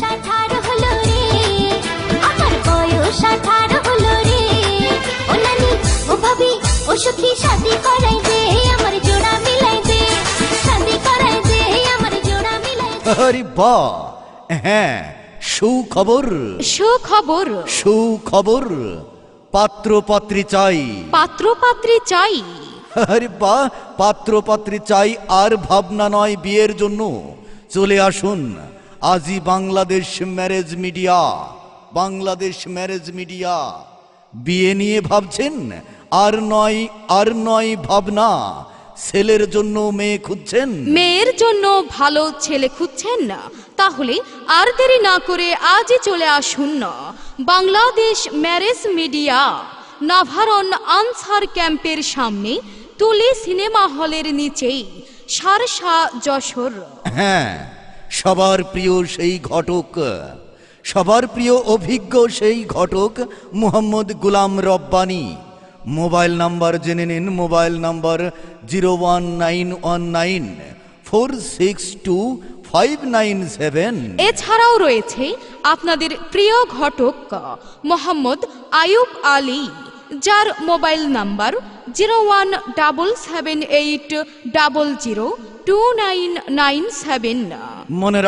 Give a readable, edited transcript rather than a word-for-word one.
18 হলো রে, আমার বয়স 18 হলো রে। ও নানি ও ভাবি ও সখী শাদি করাই দে, আমার জোড়া মিলাই দে, শাদি করাই দে, আমার জোড়া মিলাই দে। আরে বাহ, হ্যাঁ, সুখবর সুখবর। সুখবর, পাত্র পাত্রী চাই। পাত্র পাত্রী চাই। আরে বাহ, পাত্র পাত্রী চাই আর ভাবনা নয় বিয়ের জন্য। চলে আসুন আজই Bangladesh marriage media. Bangladesh marriage media. বিয়ে নিয়ে ভাবছেন? আর নয় ভাবনা। ছেলের জন্য মেয়ে খুঁজছেন? মেয়ের জন্য ভালো ছেলে খুঁজছেন না? তাহলে আর দেরি না করে আজই চলে আসুন না Bangladesh marriage media, Navaran answer ক্যাম্পের সামনে, তুলি সিনেমা হলের নিচেই, সারসা, যশোর। হ্যাঁ, সবার প্রিয় সেই ঘটক, সবার প্রিয় অভিজ্ঞ সেই ঘটক মুহাম্মদ গোলাম রব্বানী। মোবাইল নাম্বার জেনে নিন, মোবাইল নাম্বার 01919462597। এছাড়াও রয়েছে আপনাদের প্রিয় ঘটক মোহাম্মদ আয়ুব আলী, যার মোবাইল নাম্বার 01778002997। মনে